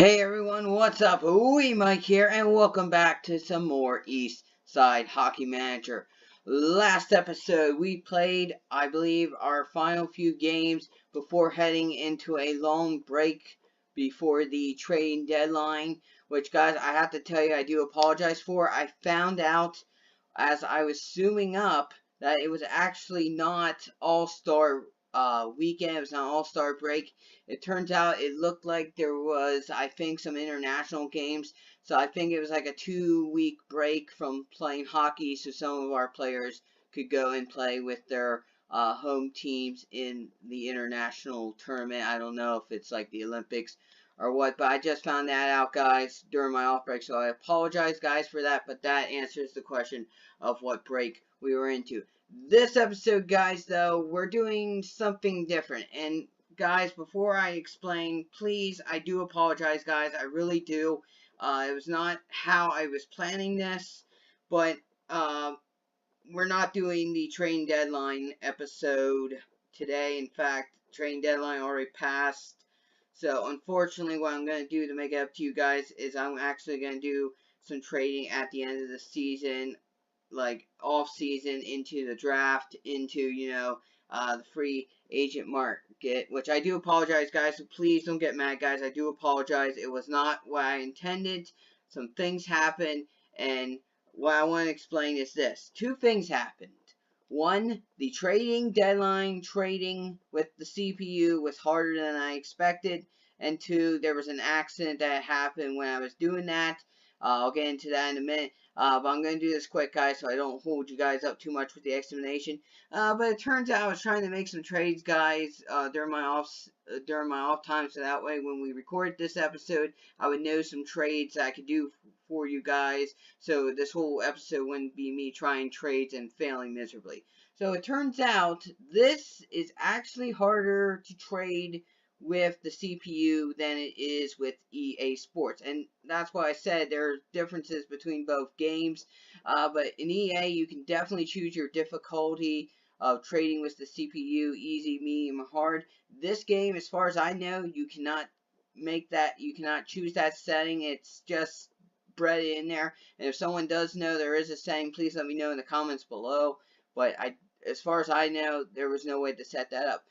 Hey everyone, what's up? Wee Mike here, and welcome back to some more Eastside Hockey Manager. Last episode, we played, I believe, our final few games before heading into a long break before the trading deadline, which, guys, I have to tell you, I do apologize for. I found out as I was summing up that it was actually not All-Star weekend. It was an All-Star break. It turns out it looked like there was, I think, some international games. So I think it was like a 2-week break from playing hockey, so some of our players could go and play with their home teams in the international tournament. I don't know if it's like the Olympics or what, but I just found that out, guys, during my off break. So I apologize, guys, for that, but that answers the question of what break we were into. This episode, guys, though, we're doing something different. And guys, before I explain, please, I do apologize, guys. I really do. It was not how I was planning this, but we're not doing the train deadline episode today. In fact, train deadline already passed. So, unfortunately, what I'm going to do to make it up to you guys is I'm actually going to do some trading at the end of the season, like off season, into the draft, into, the free agent market, which I do apologize, guys, so please don't get mad, guys. I do apologize. It was not what I intended. Some things happened, and what I want to explain is this. Two things happened. One, the trading deadline, trading with the CPU was harder than I expected. And two, there was an accident that happened when I was doing that. I'll get into that in a minute. But I'm going to do this quick, guys, so I don't hold you guys up too much with the explanation. But it turns out I was trying to make some trades, guys, during my off time, so that way when we record this episode, I would know some trades that I could do for you guys. So this whole episode wouldn't be me trying trades and failing miserably. So it turns out this is actually harder to trade with the CPU than it is with EA Sports. And that's why I said there are differences between both games. But in EA, you can definitely choose your difficulty of trading with the CPU, easy, medium, hard. This game, as far as I know, you cannot choose that setting. It's just bred in there. And if someone does know there is a setting, please let me know in the comments below. But as far as I know, there was no way to set that up.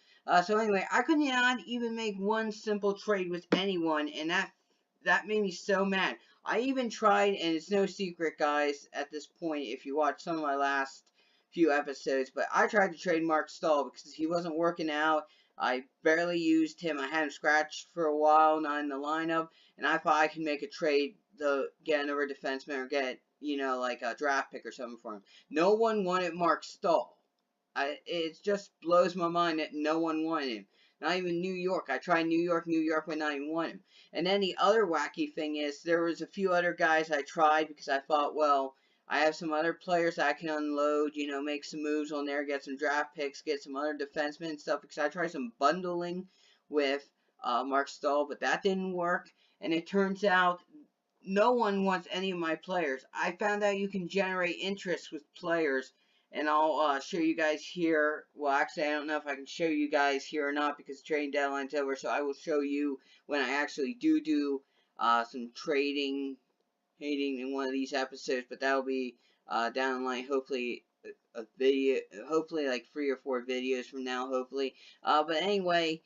So anyway, I could not even make one simple trade with anyone, and that made me so mad. I even tried, and it's no secret, guys, at this point, if you watch some of my last few episodes, but I tried to trade Mark Stahl because he wasn't working out. I barely used him. I had him scratched for a while, not in the lineup, and I thought I could make a trade to get another defenseman or get, like a draft pick or something for him. No one wanted Mark Stahl. It just blows my mind that no one wanted him. Not even New York. I tried New York. New York would not even want him. And then the other wacky thing is there was a few other guys I tried because I thought, well, I have some other players I can unload, make some moves on there, get some draft picks, get some other defensemen and stuff. Because I tried some bundling with Mark Stahl, but that didn't work. And it turns out no one wants any of my players. I found out you can generate interest with players. And I'll show you guys here. Well, actually, I don't know if I can show you guys here or not because the trading deadline's over. So I will show you when I actually do some trading in one of these episodes. But that'll be down the line. Hopefully, a video. Hopefully, like 3 or 4 videos from now. Hopefully. But anyway,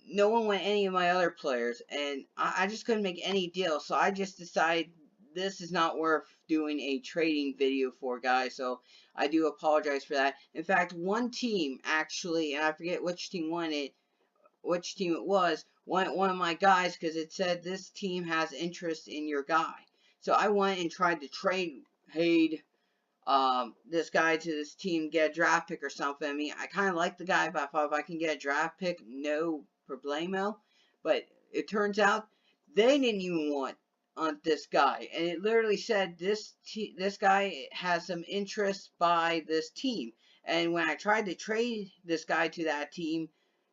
no one went any of my other players, and I just couldn't make any deal. So I just decided this is not worth doing a trading video for, guys, so I do apologize for that. In fact, one team actually, and I forget which team it was, wanted one of my guys because it said this team has interest in your guy. So I went and tried to trade this guy to this team, get a draft pick or something. I mean, I kind of like the guy, but I thought if I can get a draft pick, no problemo. But it turns out they didn't even want on this guy, and it literally said this guy has some interest by this team. And when I tried to trade this guy to that team,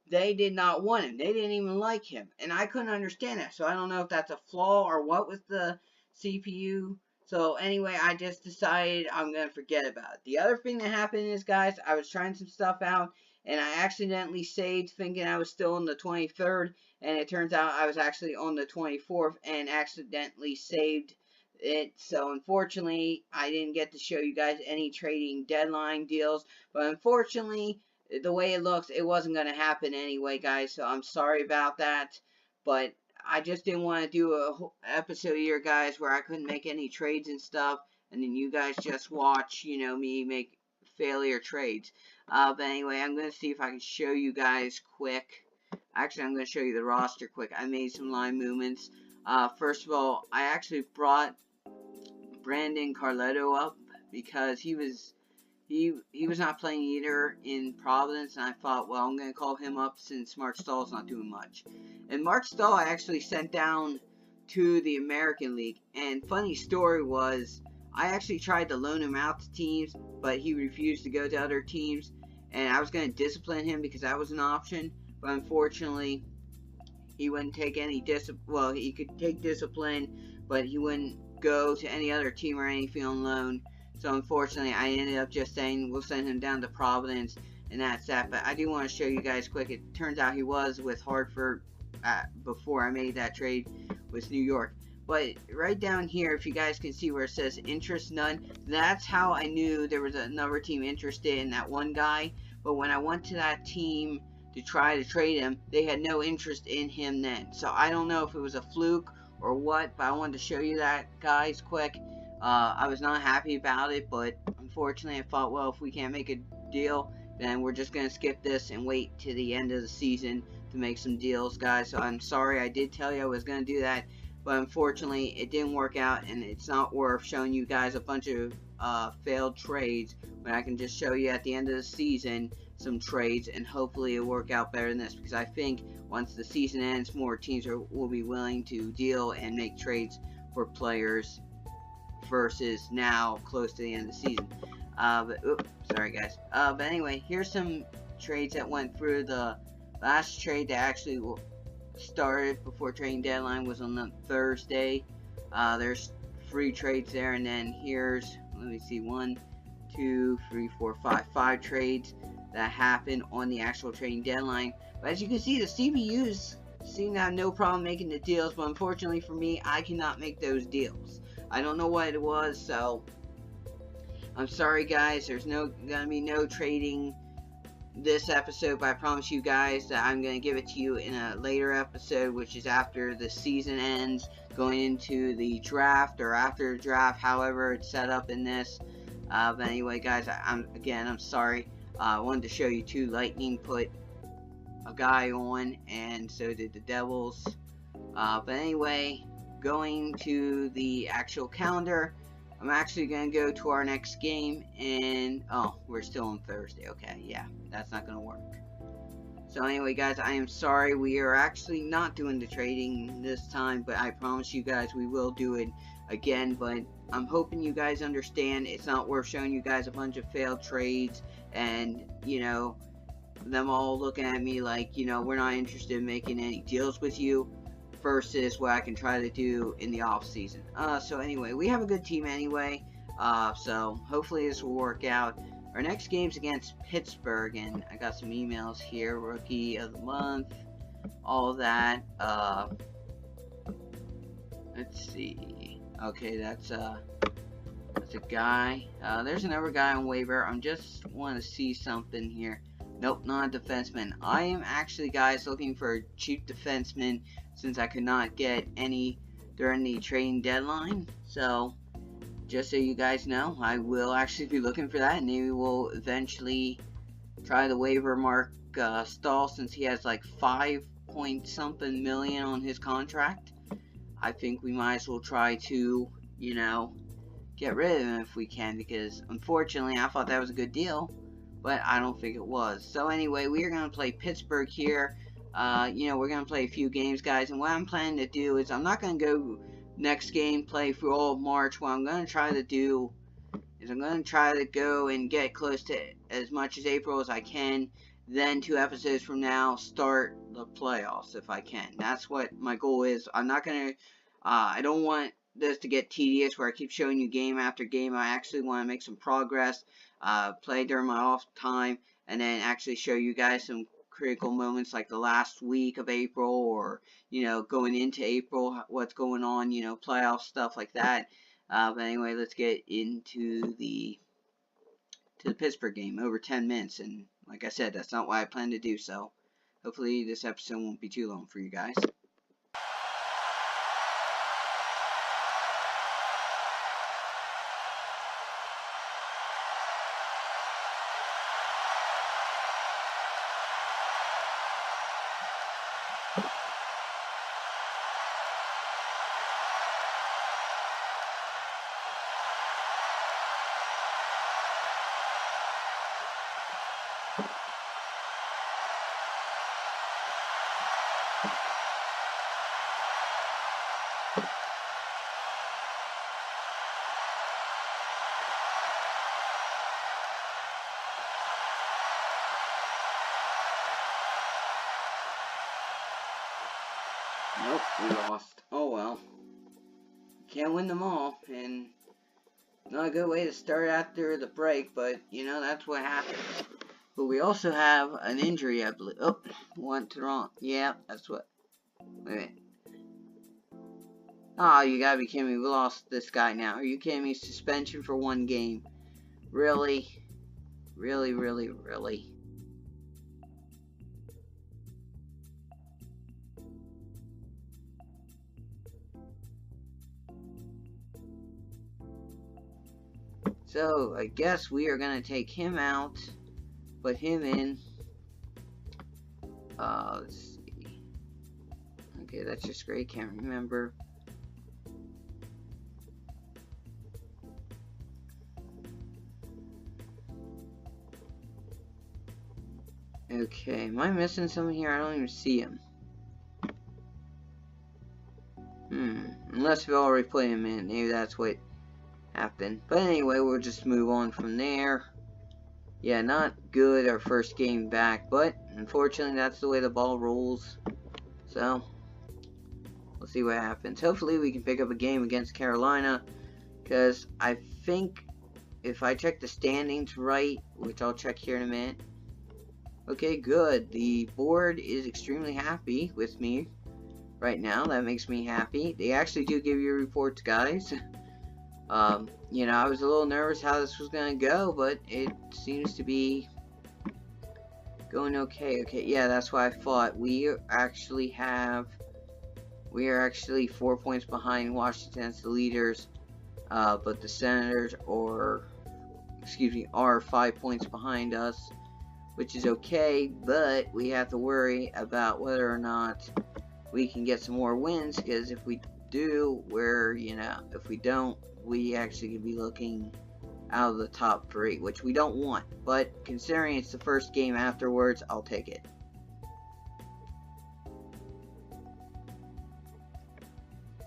they did not want him. They didn't even like him, and I couldn't understand that. So I don't know if that's a flaw or what with the CPU. So anyway, I just decided I'm gonna forget about it. The other thing that happened is, guys, I was trying some stuff out, and I accidentally saved thinking I was still in the 23rd, and it turns out I was actually on the 24th and accidentally saved it. So unfortunately, I didn't get to show you guys any trading deadline deals. But unfortunately, the way it looks, it wasn't going to happen anyway, guys. So I'm sorry about that. But I just didn't want to do a whole episode here, guys, where I couldn't make any trades and stuff. And then you guys just watch, me make failure trades. But anyway, I'm going to see if I can show you guys quick. Actually, I'm going to show you the roster quick. I made some line movements. First of all, I actually brought Brandon Carletto up because he was not playing either in Providence, and I thought, well, I'm going to call him up since Mark Stahl's not doing much. And Mark Stahl I actually sent down to the American League, and funny story was, I actually tried to loan him out to teams, but he refused to go to other teams, and I was going to discipline him because that was an option, but unfortunately, he wouldn't take any well, he could take discipline, but he wouldn't go to any other team or anything on loan. So unfortunately, I ended up just saying we'll send him down to Providence, and that's that. But I do want to show you guys quick. It turns out he was with Hartford before I made that trade with New York. But right down here, if you guys can see where it says interest none, that's how I knew there was another team interested in that one guy. But when I went to that team to try to trade him, they had no interest in him then. So I don't know if it was a fluke or what, but I wanted to show you that, guys, quick. I was not happy about it, but unfortunately I thought, well, if we can't make a deal, then we're just going to skip this and wait to the end of the season to make some deals, guys. So I'm sorry, I did tell you I was going to do that, but unfortunately it didn't work out, and it's not worth showing you guys a bunch of failed trades when I can just show you at the end of the season some trades, and hopefully it'll work out better than this, because I think once the season ends, more teams will be willing to deal and make trades for players versus now close to the end of the season. Sorry guys. But anyway, here's some trades that went through. The last trade that actually started before trading deadline was on the Thursday. There's 3 trades there, and then here's, let me see, 1, 2, 3, 4, 5 trades that happened on the actual trading deadline. But as you can see, the CBUs seem to have no problem making the deals, but unfortunately for me, I cannot make those deals. I don't know what it was, so I'm sorry guys, there's gonna be no trading this episode, but I promise you guys that I'm gonna give it to you in a later episode, which is after the season ends, going into the draft, or after the draft, however it's set up in this. But anyway guys, I'm sorry. I wanted to show you too, Lightning put a guy on, and so did the Devils. But anyway, going to the actual calendar, I'm actually going to go to our next game, and oh, we're still on Thursday. Okay, yeah, that's not going to work. So anyway guys, I am sorry, we are actually not doing the trading this time, but I promise you guys we will do it again. But I'm hoping you guys understand it's not worth showing you guys a bunch of failed trades, and them all looking at me like, we're not interested in making any deals with you, versus what I can try to do in the off season. So anyway, we have a good team anyway, so hopefully this will work out. Our next game's against Pittsburgh, and I got some emails here, rookie of the month, all that. Let's see, okay, that's a guy. There's another guy on waiver. I'm just want to see something here. Nope, not a defenseman. I am actually, guys, looking for a cheap defenseman, since I could not get any during the trading deadline. So just so you guys know, I will actually be looking for that, and maybe we'll eventually try the waiver Mark Stahl, since he has like 5-point-something million on his contract. I think we might as well try to, get rid of him if we can, because unfortunately I thought that was a good deal, but I don't think it was. So anyway, we are going to play Pittsburgh here. We're going to play a few games, guys, and what I'm planning to do is I'm not going to go next game, play through all of March. What I'm going to try to do is I'm going to try to go and get close to as much as April as I can, then 2 episodes from now, start the playoffs if I can. That's what my goal is. I'm not going to, I don't want this to get tedious where I keep showing you game after game. I actually want to make some progress, play during my off time, and then actually show you guys some critical moments like the last week of April, or, going into April, what's going on, playoff stuff like that. But anyway, let's get into the Pittsburgh game. Over 10 minutes, and like I said, that's not why I plan to do so. Hopefully this episode won't be too long for you guys. Nope, we lost. Oh well. Can't win them all, and not a good way to start after the break, but, that's what happens. But we also have an injury, I believe. Oh, went wrong. Yeah, that's what. Wait a minute. Oh, you gotta be kidding me. We lost this guy now. Are you kidding me? Suspension for 1 game. Really? Really, really, really? So, I guess we are going to take him out, put him in. Let's see. Okay, that's just great. Can't remember. Okay, am I missing someone here? I don't even see him. Unless we already put him in. Maybe that's what happened. But anyway, we'll just move on from there. Yeah, not good our first game back, but unfortunately that's the way the ball rolls. So, we'll see what happens. Hopefully we can pick up a game against Carolina, because I think if I check the standings right, which I'll check here in a minute. Okay, good. The board is extremely happy with me right now. That makes me happy. They actually do give you reports, guys. I was a little nervous how this was going to go, but it seems to be going okay. Okay, yeah, that's what I thought. We are actually 4 points behind Washington as the leaders, but the Senators are 5 points behind us, which is okay, but we have to worry about whether or not we can get some more wins, because if we do, if we don't, we actually could be looking out of the top 3, which we don't want. But considering it's the first game afterwards, I'll take it.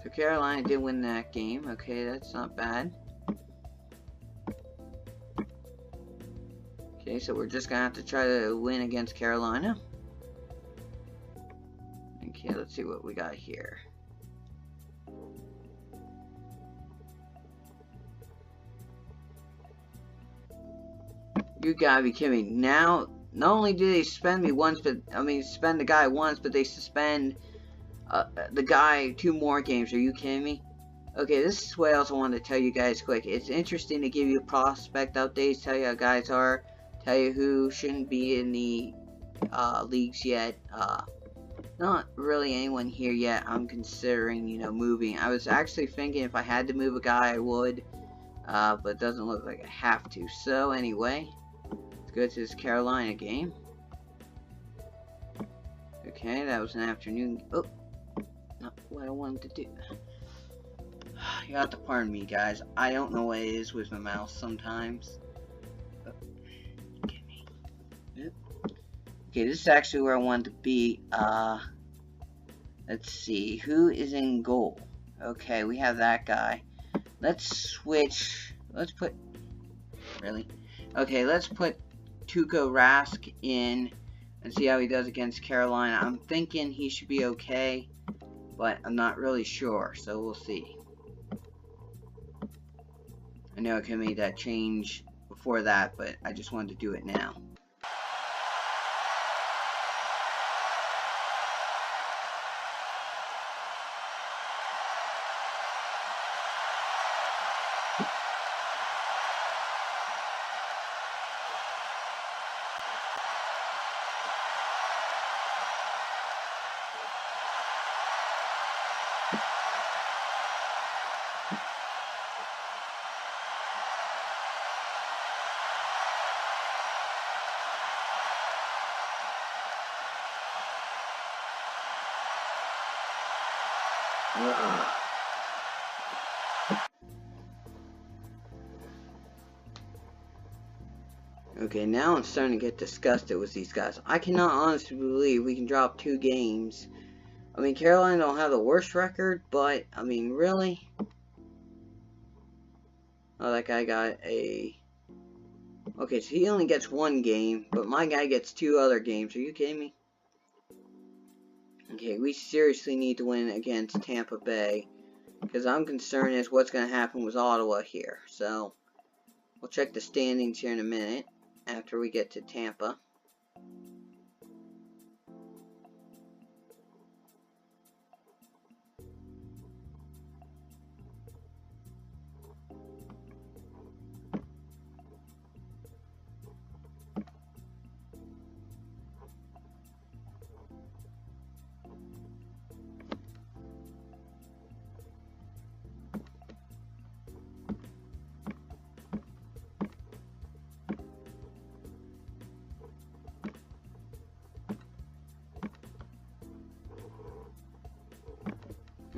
So Carolina did win that game. Okay, that's not bad. Okay, so we're just gonna have to try to win against Carolina. Okay, let's see what we got here. You gotta be kidding me. Now, not only do they suspend me once, but, suspend the guy once, but they suspend the guy 2 more games. Are you kidding me? Okay, this is what I also wanted to tell you guys quick. It's interesting to give you prospect updates, tell you how guys are, tell you who shouldn't be in the leagues yet. Not really anyone here yet. I'm considering, moving. I was actually thinking if I had to move a guy, I would. But it doesn't look like I have to. So, anyway, let's go to this Carolina game. Okay, that was an afternoon. Oh, not what I wanted to do. You have to pardon me, guys. I don't know what it is with my mouse sometimes. Okay, this is actually where I wanted to be. Let's see. Who is in goal? Okay, we have that guy. Let's switch. Let's put... Really? Okay, let's put Tuukka Rask in and see how he does against Carolina. I'm thinking he should be okay, but I'm not really sure, so we'll see. I know I could have made that change before that, but I just wanted to do it now. Okay, now I'm starting to get disgusted with these guys. I cannot honestly believe we can drop 2 games. I mean, Carolina don't have the worst record, but, I mean, really? Oh, that guy got a... Okay, so he only gets 1 game, but my guy gets 2 other games. Are you kidding me? Okay, we seriously need to win against Tampa Bay, because I'm concerned as what's going to happen with Ottawa here. So, we'll check the standings here in a minute, after we get to Tampa.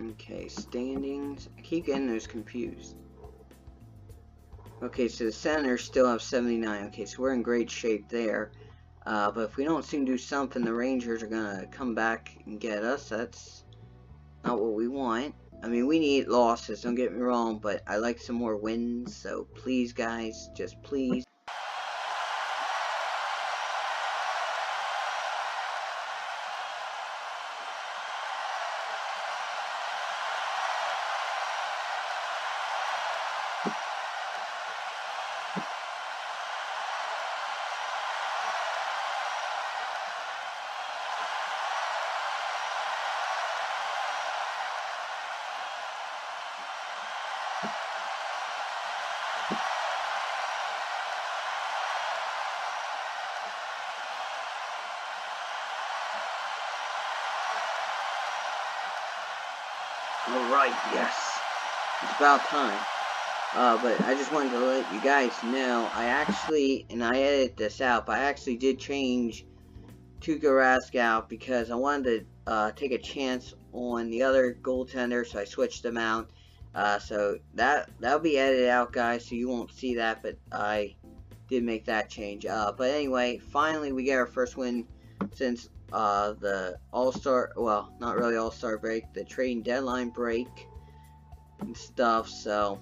Okay, standings. I keep getting those confused. Okay, so the Senators still have 79. Okay, so we're in great shape there. But if we don't soon do something, the Rangers are going to come back and get us. That's not what we want. I mean, we need losses, don't get me wrong, but I like some more wins. So please, guys, just please. Alright, yes. It's about time. But I just wanted to let you guys know, I actually, and I edited this out, but I actually did change Tuukka Rask out because I wanted to take a chance on the other goaltender, so I switched them out. So that'll be edited out, guys, so you won't see that, but I did make that change. But anyway, finally we get our first win since the All-Star, well, not really All-Star break, the trading deadline break and stuff, so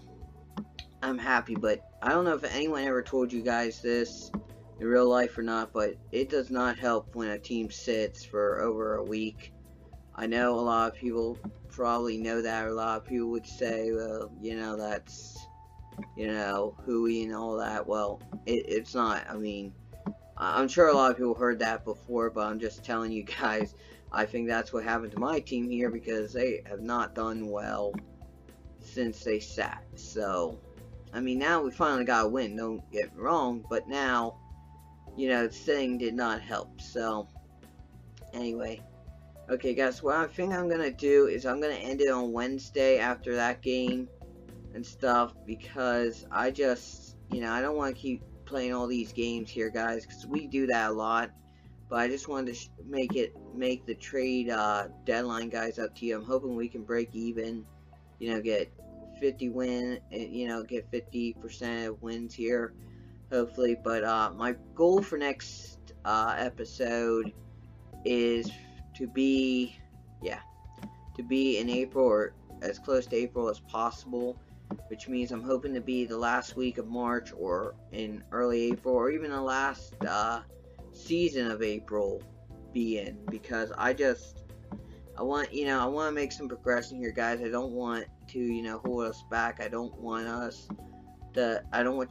I'm happy. But I don't know if anyone ever told you guys this in real life or not, but it does not help when a team sits for over a week. I know a lot of people probably know that, or a lot of people would say, well, you know, that's, you know, hooey and all that. Well, it's not. I mean, I'm sure a lot of people heard that before, but I'm just telling you guys, I think that's what happened to my team here, because they have not done well since they sat. So, I mean, now we finally got a win, don't get me wrong, but now, you know, sitting did not help. So, anyway. Okay, guys, what I think I'm going to do is I'm going to end it on Wednesday after that game and stuff, because I just, you know, I don't want to keep playing all these games here, guys, because we do that a lot. But I just wanted to make the trade deadline, guys, up to you. I'm hoping we can break even, you know, get 50 win, you know, get 50% of wins here, hopefully. But my goal for next episode is to be in April, or as close to April as possible, which means I'm hoping to be the last week of March, or in early April, or even the last season of April be in, because I want to make some progression here, guys. I don't want to, you know, hold us back. I don't want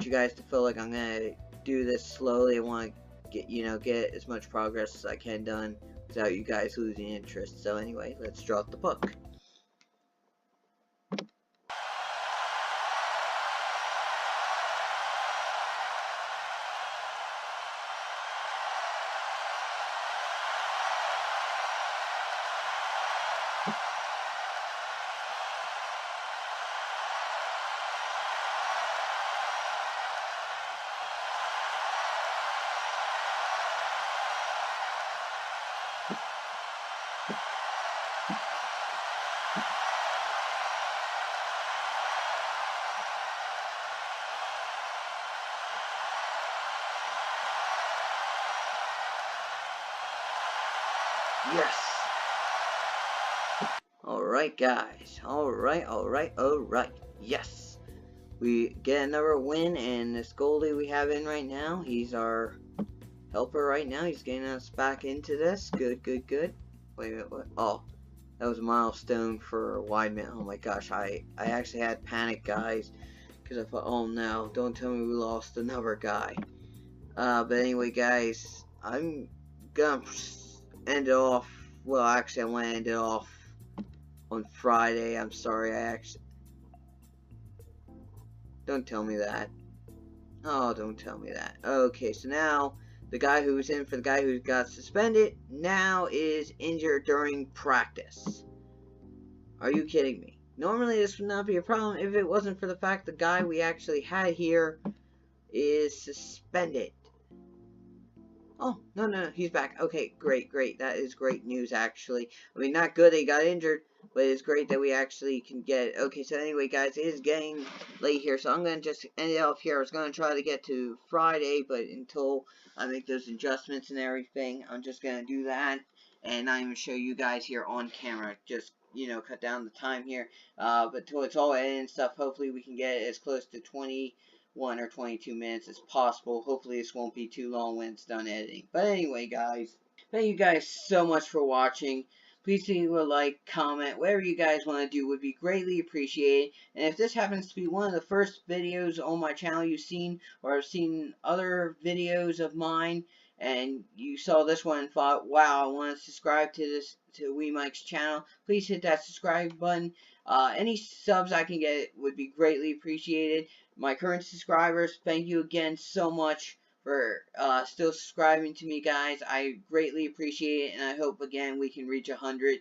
you guys to feel like I'm gonna do this slowly. I want to get as much progress as I can done without you guys losing interest. So anyway, let's drop the puck. Yes. Alright, guys. Alright. Yes. We get another win, and this goalie we have in right now, he's our helper right now. He's getting us back into this. Good. Wait, what? Oh, that was a milestone for Wideman. Oh my gosh, I actually had panic, guys, because I thought, oh no, don't tell me we lost another guy. But anyway, guys, I'm gonna end it off. Well, actually, I want to end it off on Friday. I'm sorry, don't tell me that. Oh, don't tell me that. Okay, so now the guy who was in for the guy who got suspended now is injured during practice. Are you kidding me? Normally this would not be a problem if it wasn't for the fact the guy we actually had here is suspended. Oh, no, he's back. Okay, great. That is great news, actually. I mean, not good that he got injured, but it's great that we actually can get it. Okay, so anyway, guys, it is getting late here, so I'm going to just end it off here. I was going to try to get to Friday, but until I make those adjustments and everything, I'm just going to do that, and I'm going to show you guys here on camera. Just, you know, cut down the time here, but till it's all edited and stuff, hopefully we can get it as close to 21 or 22 minutes as possible. Hopefully this won't be too long when it's done editing. But anyway, guys, thank you guys so much for watching. Please leave a like, comment, whatever you guys want to do would be greatly appreciated. And if this happens to be one of the first videos on my channel you've seen, or have seen other videos of mine, and you saw this one and thought, wow, I want to subscribe to Wee Mike's channel, please hit that subscribe button. Any subs I can get would be greatly appreciated. My current subscribers, thank you again so much for still subscribing to me, guys. I greatly appreciate it, and I hope again we can reach 100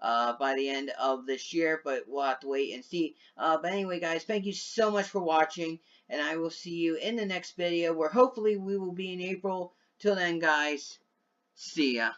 by the end of this year, but we'll have to wait and see. But anyway, guys, thank you so much for watching, and I will see you in the next video, where hopefully we will be in April. Till then, guys, see ya.